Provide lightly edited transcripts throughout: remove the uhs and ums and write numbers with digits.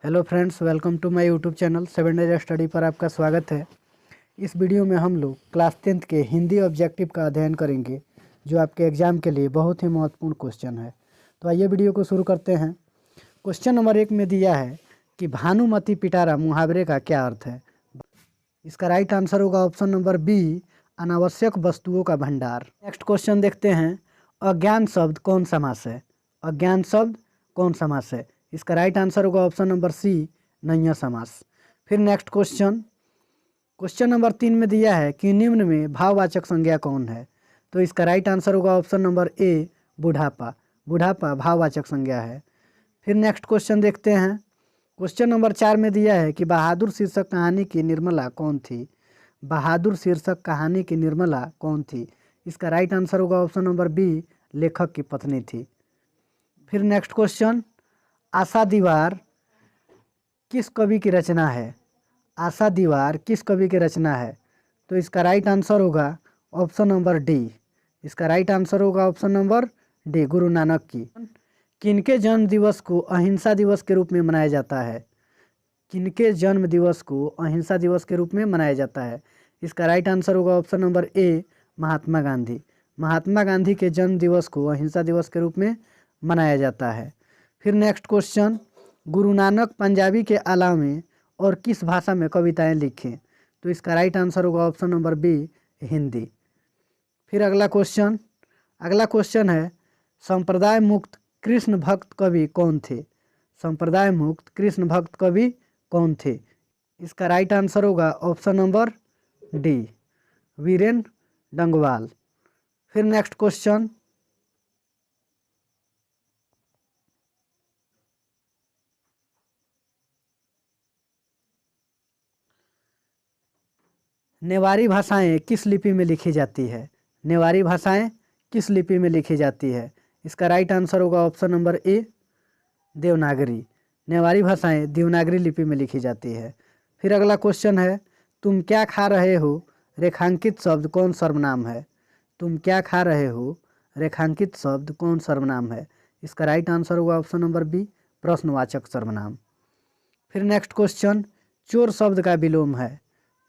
Hello friends, welcome to my YouTube channel 7 days study पर आपका स्वागत है। इस वीडियो में हम लोग क्लास 10th के हिंदी ऑब्जेक्टिव का अध्ययन करेंगे, जो आपके एग्जाम के लिए बहुत ही महत्वपूर्ण क्वेश्चन है। तो आइए वीडियो को शुरू करते हैं। क्वेश्चन नंबर 1 में दिया है कि भानुमति पिटारा मुहावरे का क्या अर्थ है। इसका राइट आंसर होगा ऑप्शन नंबर बी, अनावश्यक वस्तुओं का भंडार। नेक्स्ट क्वेश्चन देखते हैं, अज्ञान शब्द कौन समास है। अज्ञान शब्द कौन समास है। इसका राइट आंसर होगा ऑप्शन नंबर सी, नैया समास। फिर नेक्स्ट क्वेश्चन, क्वेश्चन नंबर 3 में दिया है कि निम्न में भाववाचक संज्ञा कौन है। तो इसका राइट आंसर होगा ऑप्शन नंबर ए, बुढ़ापा। बुढ़ापा भाववाचक संज्ञा है। फिर नेक्स्ट क्वेश्चन देखते हैं, क्वेश्चन नंबर 4 में दिया है कि बहादुर शीर्षक कहानी की निर्मला कौन थी। बहादुर शीर्षक कहानी की निर्मला कौन थी। इसका राइट आंसर होगा ऑप्शन नंबर बी, लेखक की पत्नी थी। फिर नेक्स्ट क्वेश्चन, आशा दीवार किस कवि की रचना है। आशा दीवार किस कवि की रचना है। तो इसका राइट आंसर होगा ऑप्शन नंबर डी। इसका राइट आंसर होगा option number D, Guru Nanak की। किनके जन्म दिवस को अहिंसा दिवस के रूप में मनाया जाता है। किनके जन्म दिवस को अहिंसा दिवस के रूप में मनाया जाता है। इसका राइट आंसर होगा ऑप्शन नंबर ए, महात्मा गांधी। महात्मा गांधी के जन्म दिवस को अहिंसा दिवस के रूप में मनाया जाता है। फिर नेक्स्ट क्वेश्चन, गुरु नानक पंजाबी के अलावे और किस भाषा में कविताएं लिखें। तो इसका राइट आंसर होगा ऑप्शन नंबर बी, हिंदी। फिर अगला क्वेश्चन है, संप्रदाय मुक्त कृष्ण भक्त कवि कौन थे। संप्रदाय मुक्त कृष्ण भक्त कवि कौन थे। इसका राइट आंसर होगा option number D, Virendra Dangwal. फिर नेक्स्ट क्वेश्चन, नेवारी भाषाएं किस लिपि में लिखी जाती है। नेवारी भाषाएं किस लिपि में लिखी जाती है। इसका राइट आंसर होगा ऑप्शन नंबर ए, देवनागरी। नेवारी भाषाएं देवनागरी लिपि में लिखी जाती है। फिर अगला क्वेश्चन है, तुम क्या खा रहे हो रेखांकित शब्द कौन सर्वनाम है। तुम क्या खा रहे हो रेखांकित शब्द कौन सर्वनाम है। इसका राइट आंसर होगा ऑप्शन नंबर बी, प्रश्नवाचक सर्वनाम। फिर नेक्स्ट क्वेश्चन, चोर शब्द का विलोम है।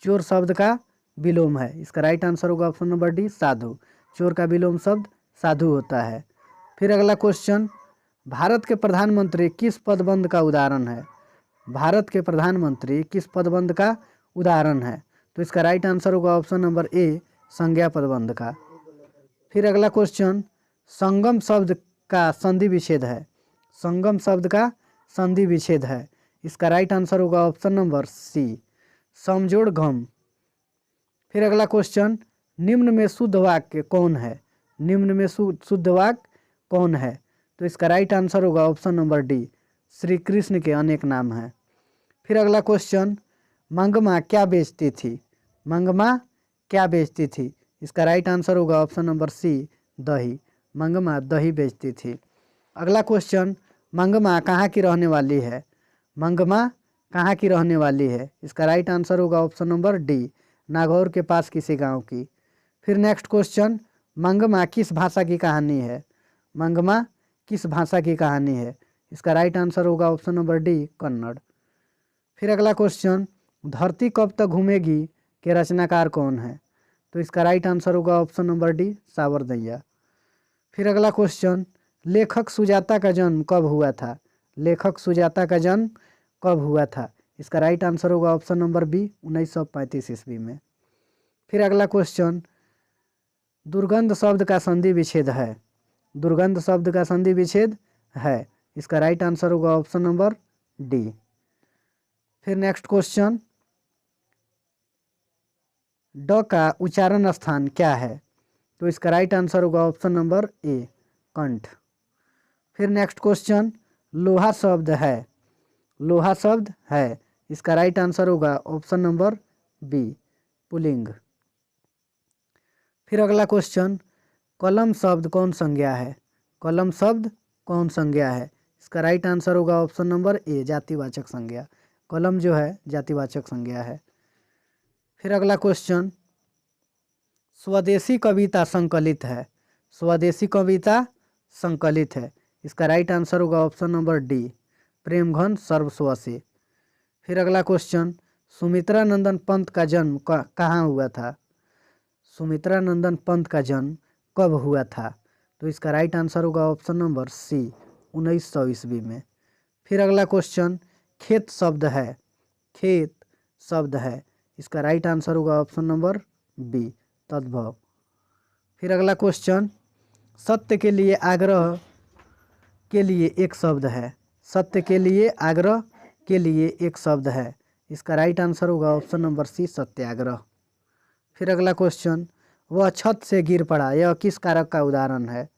चोर शब्द का विलोम है। इसका राइट आंसर होगा ऑप्शन नंबर डी, साधु। चोर का विलोम शब्द साधु होता है। फिर अगला क्वेश्चन, भारत के प्रधानमंत्री किस पदबंध का उदाहरण है। भारत के प्रधानमंत्री किस पदबंध का उदाहरण है। तो इसका राइट आंसर होगा ऑप्शन नंबर ए, संज्ञा पदबंध का। फिर अगला क्वेश्चन, संगम शब्द का संधि विच्छेद है। संगम शब्द का संधि विच्छेद है। इसका राइट आंसर होगा ऑप्शन नंबर सी, समजोड़ गम। फिर अगला क्वेश्चन, निम्न में शुद्ध वाक्य कौन है। निम्न में शुद्ध वाक्य कौन है। तो इसका राइट आंसर होगा option number D, Shri Krishna के अनेक नाम हैं। फिर अगला क्वेश्चन, मंगमा क्या बेचती थी। मंगमा क्या बेचती थी। इसका राइट आंसर होगा ऑप्शन नंबर सी, दही। मंगमा दही बेचती थी। अगला क्वेश्चन, मंगमा कहाँ की रहने वाली है। मंगमा कहाँ की रहने वाली है। इसका राइट आंसर होगा ऑप्शन नंबर डी, नागौर के पास किसी गांव की। फिर नेक्स्ट क्वेश्चन, मंगमा किस भाषा की कहानी है। मंगमा किस भाषा की कहानी है। इसका राइट आंसर होगा ऑप्शन नंबर डी, कन्नड़। फिर अगला क्वेश्चन, धरती कब तक घूमेगी के रचनाकार कौन है। तो इसका राइट आंसर होगा ऑप्शन नंबर डी, सावरदैया। फिर अगला क्वेश्चन, लेखक सुजाता का जन्म कब हुआ था। लेखक सुजाता का जन्म कब हुआ था। इसका राइट आंसर होगा ऑप्शन नंबर बी, 1935 ईस्वी में। फिर अगला क्वेश्चन, दुर्गंध शब्द का संधि विच्छेद है। दुर्गंध शब्द का संधि विच्छेद है। इसका राइट आंसर होगा ऑप्शन नंबर डी। फिर नेक्स्ट क्वेश्चन, ड का उच्चारण स्थान क्या है। तो इसका राइट आंसर होगा ऑप्शन नंबर ए, कंठ। फिर नेक्स्ट क्वेश्चन, लोहा शब्द है। लोहा शब्द है। इसका राइट आंसर होगा ऑप्शन नंबर बी, पुल्लिंग। फिर अगला क्वेश्चन, कलम शब्द कौन संज्ञा है। कलम शब्द कौन संज्ञा है। इसका राइट आंसर होगा ऑप्शन नंबर ए, जातिवाचक संज्ञा। कलम जो है जातिवाचक संज्ञा है। फिर अगला क्वेश्चन, स्वदेशी कविता संकलित है। स्वदेशी कविता संकलित है। इसका राइट आंसर होगा ऑप्शन नंबर डी, प्रेमघन सर्वस्व से। फिर अगला क्वेश्चन, सुमित्रा नंदन पंत का जन्म कहाँ हुआ था? सुमित्रा नंदन पंत का जन्म कब हुआ था? तो इसका राइट आंसर होगा ऑप्शन नंबर सी, 1900 ईस्वी में। फिर अगला क्वेश्चन, खेत शब्द है, खेत शब्द है, इसका राइट आंसर होगा ऑप्शन नंबर बी, तद्भव। फिर अगला क्वेश्चन, सत्य के लिए आग्रह के लिए एक शब्द है, सत्य के लिए आग्रह के लिए एक शब्द है, इसका राइट आंसर होगा ऑप्शन नंबर सी, सत्याग्रह। फिर अगला क्वेश्चन, वह छत से गिर पड़ा, यह किस कारक का उदाहरण है?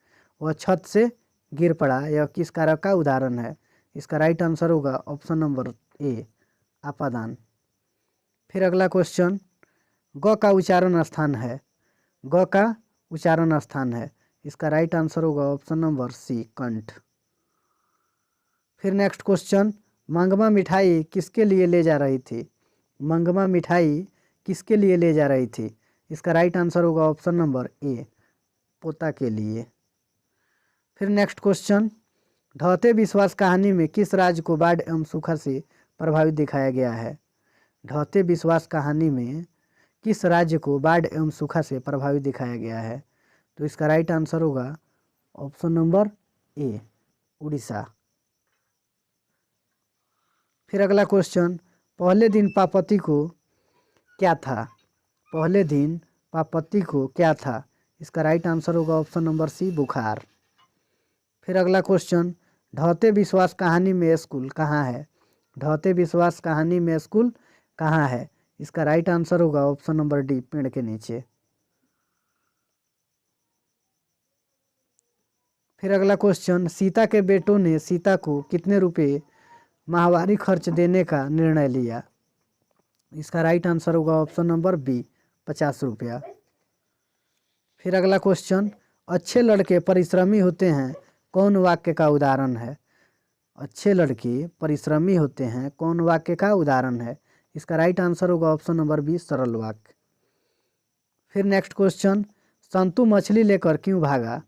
वह छत से गिर पड़ा, यह किस कारक का उदाहरण है? इसका राइट आंसर होगा ऑप्शन नंबर ए, आपादान। फिर अगला क्वेश्चन, ग का उच्चारण स्थान है, ग का उच्चारण स्थान है, इसका राइट आंसर होगा ऑप्शन नंबर सी, कंठ। फिर नेक्स्ट क्वेश्चन, मंगमा मिठाई किसके लिए ले जा रही थी? मंगमा मिठाई किसके लिए ले जा रही थी? इसका राइट आंसर होगा ऑप्शन नंबर ए, पोता के लिए। फिर नेक्स्ट क्वेश्चन, ढहते विश्वास कहानी में किस राज्य को बाढ़ एवं सूखा से प्रभावित दिखाया गया है? ढहते विश्वास कहानी में किस राज्य को बाढ़ एवं सूखा से प्रभावित दिखाया गया है? तो इसका राइट आंसर होगा ऑप्शन नंबर ए, उड़ीसा। फिर अगला क्वेश्चन, पहले दिन पापति को क्या था? पहले दिन पापति को क्या था? इसका राइट आंसर होगा ऑप्शन नंबर सी, बुखार। फिर अगला क्वेश्चन, ढहते विश्वास कहानी में स्कूल कहाँ है? ढहते विश्वास कहानी में स्कूल कहाँ है? इसका राइट आंसर होगा ऑप्शन नंबर डी, पेड़ के नीचे। फिर अगला क्वेश्चन, सीता के बेटों ने सीता को कितने रुपए माहवारी खर्च देने का निर्णय लिया? इसका राइट आंसर होगा ऑप्शन नंबर बी, 50 रुपया। फिर अगला क्वेश्चन, अच्छे लड़के परिश्रमी होते हैं, कौन वाक्य का उदाहरण है? अच्छे लड़के परिश्रमी होते हैं, कौन वाक्य का उदाहरण है? इसका राइट आंसर होगा ऑप्शन नंबर बी, सरल वाक्य। फिर नेक्स्ट क्वेश्चन, संतु मछली लेकर क्यों भागा?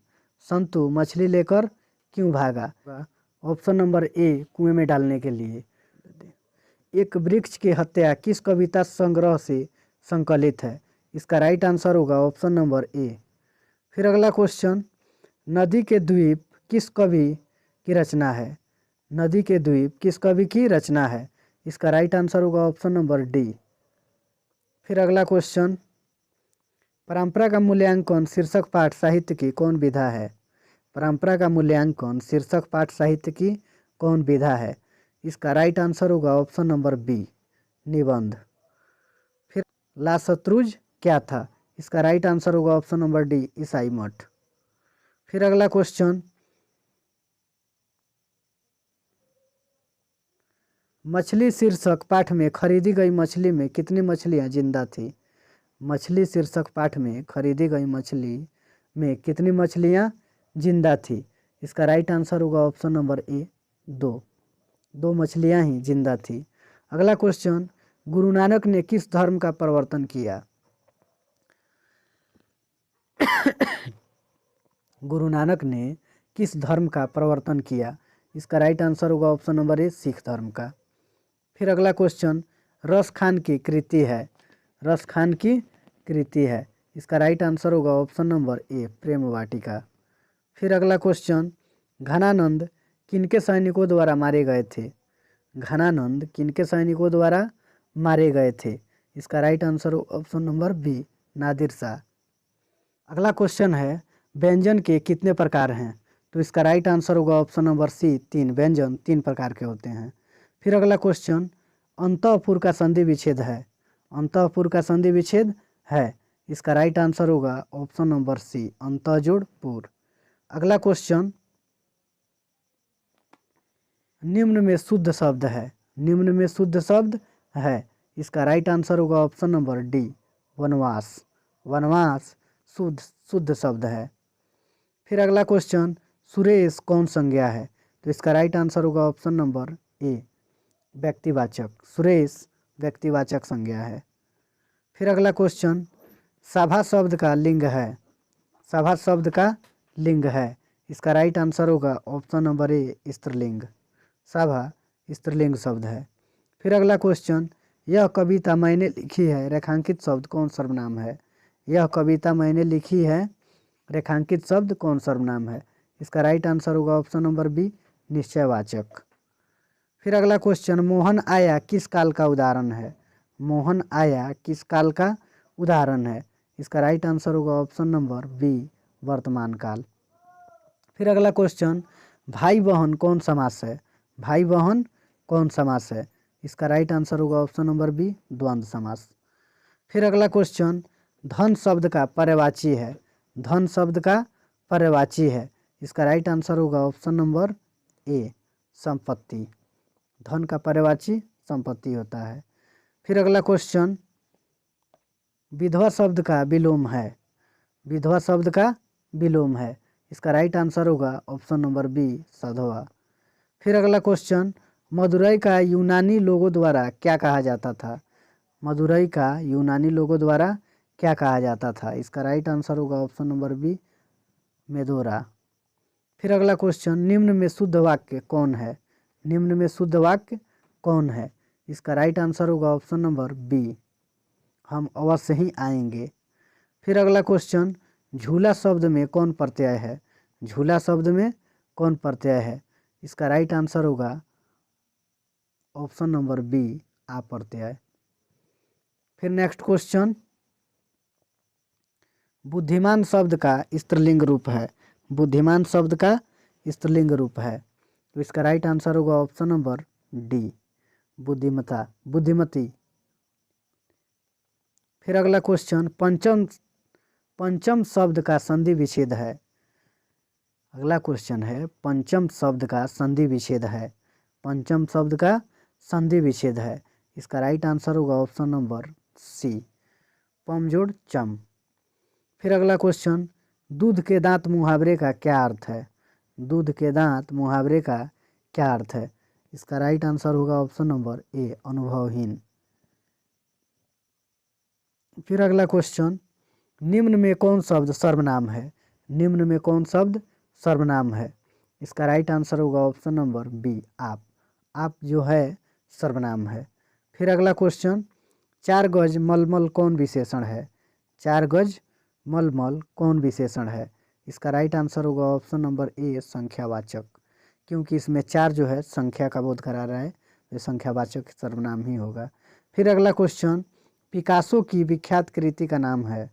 संतु मछली लेकर क्यों भागा? ऑप्शन नंबर ए, कुएं में डालने के लिए। एक वृक्ष की हत्या किस कविता संग्रह से संकलित है? इसका राइट आंसर होगा ऑप्शन नंबर ए। फिर अगला क्वेश्चन, नदी के द्वीप किस कवि की रचना है? नदी के द्वीप किस कवि की रचना है? इसका राइट आंसर होगा ऑप्शन नंबर डी। फिर अगला क्वेश्चन, परंपरा का मूल्यांकन शीर्षक पाठ साहित्य की कौन विधा है? परंपरा का मूल्यांकन शीर्षक पाठ साहित्य की कौन विधा है? इसका राइट आंसर होगा ऑप्शन नंबर बी, निबंध। फिर लाशत्रुज क्या था? इसका राइट आंसर होगा ऑप्शन नंबर डी, ईसाई मठ। फिर अगला क्वेश्चन, मछली शीर्षक पाठ में खरीदी गई मछली में कितनी मछलियां जिंदा थी? मछली शीर्षक पाठ में खरीदी गई मछली में कितनी मछलियां जिंदा थी? इसका राइट आंसर होगा ऑप्शन नंबर ए, 2। 2 मछलियां ही जिंदा थी। अगला क्वेश्चन, गुरु नानक ने किस धर्म का प्रवर्तन किया? गुरु नानक ने किस धर्म का प्रवर्तन किया? इसका राइट आंसर होगा ऑप्शन नंबर ए, सिख धर्म का। फिर अगला क्वेश्चन, रस खान की कृति है, रस खान की कृति है, इसका राइट आंसर होगा ऑप्शन नंबर ए, प्रेम वाटिका। फिर अगला क्वेश्चन, घनानंद किनके सैनिकों द्वारा मारे गए थे? घनानंद किनके सैनिकों द्वारा मारे गए थे? इसका right answer option number B, Nadir Shah. अगला क्वेश्चन है, व्यंजन के कितने प्रकार हैं? तो इसका राइट आंसर होगा ऑप्शन नंबर सी, 3। व्यंजन 3 प्रकार के होते हैं। फिर अगला क्वेश्चन, अंतःपुर का संधि विच्छेद है, अंतःपुर का संधि विच्छेद है, इसका राइट आंसर होगा ऑप्शन नंबर सी, अंतःजोड़ पुर। अगला क्वेश्चन, निम्न में शुद्ध शब्द है, निम्न में शुद्ध शब्द है, इसका राइट आंसर होगा ऑप्शन नंबर डी, वनवास। वनवास शुद्ध शब्द है। फिर अगला क्वेश्चन, सुरेश कौन संज्ञा है? तो इसका राइट आंसर होगा ऑप्शन नंबर ए, व्यक्तिवाचक। सुरेश व्यक्तिवाचक संज्ञा है। फिर अगला क्वेश्चन, सभा शब्द का लिंग है, सभा शब्द का लिंग है, इसका राइट आंसर होगा ऑप्शन नंबर ए, स्त्रीलिंग। सभा स्त्रीलिंग शब्द है। फिर अगला क्वेश्चन, यह कविता मैंने लिखी है, रेखांकित शब्द कौन सर्वनाम है? यह कविता मैंने लिखी है, रेखांकित शब्द कौन सर्वनाम है? इसका राइट आंसर होगा ऑप्शन नंबर बी, निश्चयवाचक। फिर अगला क्वेश्चन, मोहन आया किस काल का उदाहरण है? मोहन आया किस काल का उदाहरण है? इसका राइट आंसर होगा ऑप्शन नंबर बी, वर्तमान काल। फिर अगला क्वेश्चन, भाई बहन कौन समास है? भाई बहन कौन समास है? इसका राइट आंसर होगा ऑप्शन नंबर बी, द्वंद्व समास। फिर अगला क्वेश्चन, धन शब्द का पर्यायवाची है। धन शब्द का पर्यायवाची है। इसका राइट आंसर होगा ऑप्शन नंबर ए, संपत्ति। धन का पर्यायवाची संपत्ति होता है। फिर अगला क्वेश्चन, विधवा शब्द का विलोम है। विधवा शब्द का विलोम है। इसका राइट आंसर होगा ऑप्शन नंबर बी, सधवा। फिर अगला क्वेश्चन, मदुरई का यूनानी लोगों द्वारा क्या कहा जाता था? मदुरई का यूनानी लोगों द्वारा क्या कहा जाता था? इसका राइट आंसर होगा ऑप्शन नंबर बी, मेदोरा। फिर अगला क्वेश्चन, निम्न में शुद्ध वाक्य कौन है? निम्न में शुद्ध वाक्य कौन है? इसका राइट आंसर होगा ऑप्शन नंबर बी, हम अवश्य ही आएंगे। फिर अगला क्वेश्चन, झूला शब्द में कौन प्रत्यय है? झूला शब्द में कौन प्रत्यय है? इसका राइट आंसर होगा ऑप्शन नंबर बी, आ प्रत्यय। फिर नेक्स्ट क्वेश्चन, बुद्धिमान शब्द का स्त्रीलिंग रूप है। बुद्धिमान शब्द का स्त्रीलिंग रूप है, तो इसका राइट आंसर होगा ऑप्शन नंबर डी, बुद्धिमता, बुद्धिमती। फिर अगला क्वेश्चन, पंचम शब्द का संधि विच्छेद है। अगला क्वेश्चन है, पंचम शब्द का संधि विच्छेद है। पंचम शब्द का संधि विच्छेद है। इसका राइट आंसर होगा ऑप्शन नंबर सी, पम जोड़ चम। फिर अगला क्वेश्चन, दूध के दांत मुहावरे का क्या अर्थ है? दूध के दांत मुहावरे का क्या अर्थ है? इसका राइट आंसर होगा ऑप्शन नंबर ए, अनुभवहीन। फिर अगला क्वेश्चन, निम्न में कौन शब्द सर्वनाम है? निम्न में कौन शब्द सर्वनाम है? इसका राइट आंसर होगा ऑप्शन नंबर बी, आप। आप जो है सर्वनाम है। फिर अगला क्वेश्चन, 4 गज मलमल कौन विशेषण है? 4 गज मलमल कौन विशेषण है? इसका राइट आंसर होगा ऑप्शन नंबर ए, संख्यावाचक, क्योंकि इसमें 4 जो है संख्या का बोध करा रहा है, तो संख्यावाचक सर्वनाम ही होगा। फिर अगला क्वेश्चन, पिकासो की विख्यात कृति का नाम है।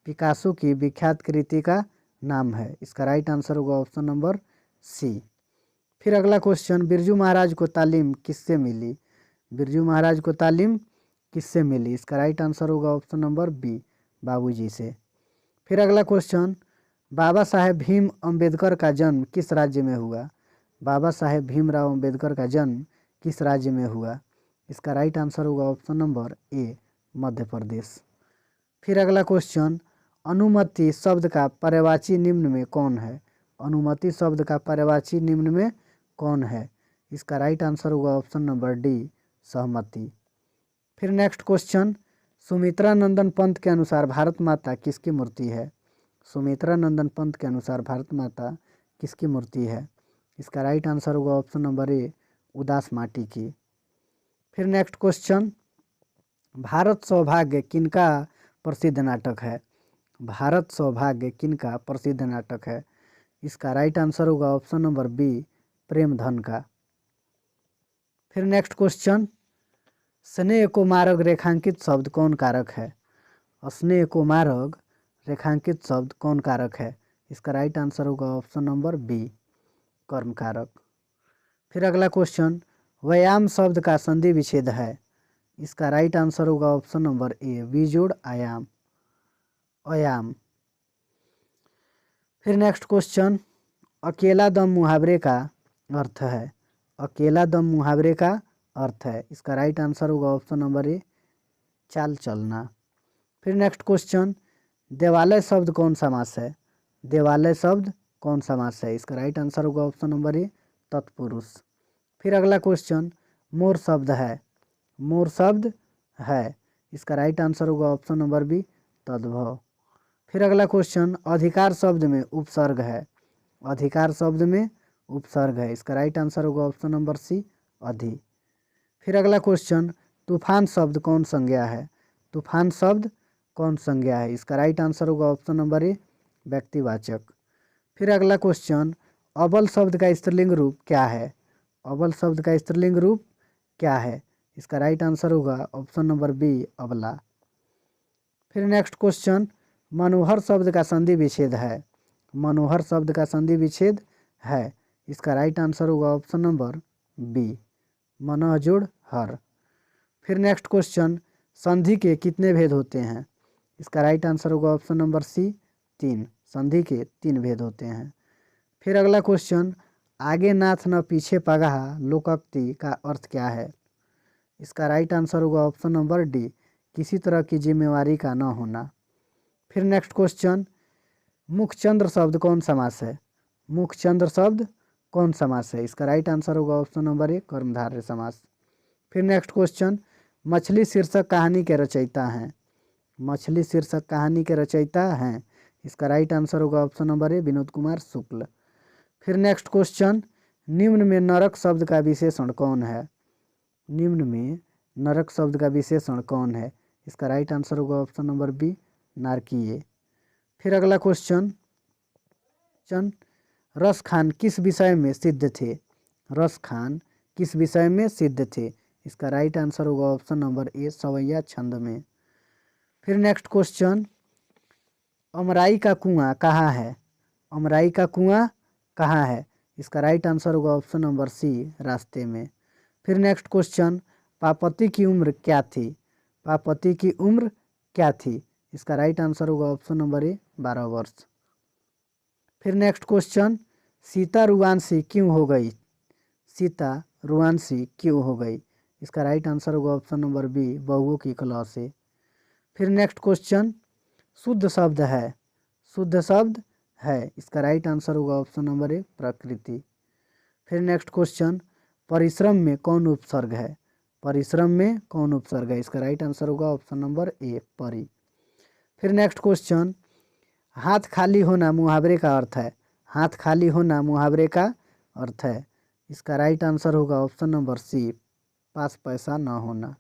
पिकासो की विख्यात कृति का नाम है। इसका राइट आंसर होगा ऑप्शन नंबर सी। फिर अगला क्वेश्चन, बिरजू महाराज को तालीम किससे मिली? बिरजू महाराज को तालीम किससे मिली? इसका राइट आंसर होगा ऑप्शन नंबर बी, बाबूजी से। फिर अगला क्वेश्चन, बाबा साहेब भीम अम्बेडकर का जन्म किस राज्य में हुआ? बाबा साहेब भीमराव अम्बेडकर का जन्म किस राज्य में हुआ? इसका राइट आंसर होगा ऑप्शन नंबर ए, मध्य प्रदेश। फिर अगला क्वेश्चन, अनुमति शब्द का पर्यायवाची निम्न में कौन है? अनुमति शब्द का पर्यायवाची निम्न में कौन है? इसका राइट आंसर होगा ऑप्शन नंबर डी, सहमति। फिर नेक्स्ट क्वेश्चन, सुमित्रा नंदन पंत के अनुसार भारत माता किसकी मूर्ति है? सुमित्रा नंदन पंत के अनुसार भारत माता किसकी मूर्ति है? इसका राइट आंसर होगा ऑप्शन नंबर ए, उदास माटी की। फिर नेक्स्ट क्वेश्चन, भारत सौभाग्य किनका प्रसिद्ध नाटक है? भारत सौभाग्य किनका प्रसिद्ध नाटक है? इसका राइट आंसर होगा ऑप्शन नंबर बी, प्रेमधन का। फिर नेक्स्ट क्वेश्चन, स्नेह को मार्ग रेखांकित शब्द कौन कारक है? स्नेह को मार्ग रेखांकित शब्द कौन कारक है? इसका राइट आंसर होगा ऑप्शन नंबर बी, कर्म कारक। फिर अगला क्वेश्चन, व्यायाम शब्द का संधि विच्छेद है। इसका राइट आंसर होगा ऑप्शन नंबर ए, वी जोड़ आयाम, अयाम। फिर नेक्स्ट क्वेश्चन, अकेला दम मुहावरे का अर्थ है। अकेला दम मुहावरे का अर्थ है। इसका राइट आंसर होगा ऑप्शन नंबर ए, चाल चलना। फिर नेक्स्ट क्वेश्चन, देवालय शब्द कौन समास है? देवालय शब्द कौन समास है? इसका राइट आंसर होगा ऑप्शन नंबर ए, तत्पुरुष। फिर अगला क्वेश्चन, मोर शब्द है। मोर शब्द है। इसका राइट आंसर होगा ऑप्शन नंबर बी, तद्भव। फिर अगला क्वेश्चन, अधिकार शब्द में उपसर्ग है। अधिकार शब्द में उपसर्ग है। इसका राइट आंसर होगा ऑप्शन नंबर सी, अधि। फिर अगला क्वेश्चन, तूफान शब्द कौन संज्ञा है? तूफान शब्द कौन संज्ञा है? इसका राइट आंसर होगा ऑप्शन नंबर ए, व्यक्तिवाचक। फिर अगला क्वेश्चन, अबल शब्द का स्त्रीलिंग रूप क्या है? अबल शब्द का स्त्रीलिंग रूप क्या है? इसका राइट आंसर होगा ऑप्शन नंबर बी, अबला। फिर नेक्स्ट क्वेश्चन, मनोहर शब्द का संधि विच्छेद है? मनोहर शब्द का संधि विच्छेद है, इसका राइट आंसर होगा ऑप्शन नंबर बी, मनः जोड़ हर। फिर नेक्स्ट क्वेश्चन, संधि के कितने भेद होते हैं? इसका राइट आंसर होगा ऑप्शन नंबर सी, 3। संधि के 3 भेद होते हैं। फिर अगला क्वेश्चन, आगे नाथ न पीछे पगहा लोकोक्ति का अर्थ क्या है? इसका राइट आंसर होगा ऑप्शन नंबर डी, किसी तरह की जिम्मेवारी का न होना। फिर नेक्स्ट क्वेश्चन, मुखचंद्र शब्द कौन समास है? मुखचंद्र शब्द कौन समास है? इसका राइट आंसर होगा ऑप्शन नंबर ए, कर्मधारय समास। फिर नेक्स्ट क्वेश्चन, मछली शीर्षक कहानी के रचयिता हैं? मछली शीर्षक कहानी के रचयिता हैं, इसका राइट आंसर होगा option number A, Vinod Kumar Shukla. फिर नेक्स्ट क्वेश्चन, निम्न में नरक शब्द का विशेषण कौन है? निम्न में नरक शब्द का विशेषण कौन है? इसका राइट आंसर होगा ऑप्शन नंबर बी, नारकीय। फिर अगला क्वेश्चन, रस खान किस विषय में सिद्ध थे? रस खान किस विषय में सिद्ध थे? इसका राइट आंसर होगा ऑप्शन नंबर ए, सवैया छंद में। फिर नेक्स्ट क्वेश्चन, अमराई का कुआं कहाँ है? अमराई का कुआं कहाँ है? इसका राइट आंसर होगा ऑप्शन नंबर सी, रास्ते में। फिर नेक्स्ट क्वेश्चन, पापति की उम्र क्या थी? पापति की उम्र क्या थी? इसका राइट आंसर होगा ऑप्शन नंबर ए, 12 वर्ष। फिर नेक्स्ट क्वेश्चन, सीता रुआंशी क्यों हो गई? सीता रुआंशी क्यों हो गई? इसका राइट आंसर होगा ऑप्शन नंबर बी, बहुओं की कलह से। फिर नेक्स्ट क्वेश्चन, शुद्ध शब्द है? शुद्ध शब्द है, इसका राइट आंसर होगा ऑप्शन नंबर ए, प्रकृति। फिर नेक्स्ट क्वेश्चन, परिश्रम में कौन उपसर्ग है? परिश्रम में कौन उपसर्ग है? इसका राइट आंसर होगा ऑप्शन नंबर ए, परि। फिर नेक्स्ट क्वेश्चन, हाथ खाली होना मुहावरे का अर्थ है? हाथ खाली होना मुहावरे का अर्थ है, इसका राइट आंसर होगा ऑप्शन नंबर सी, पास पैसा न होना।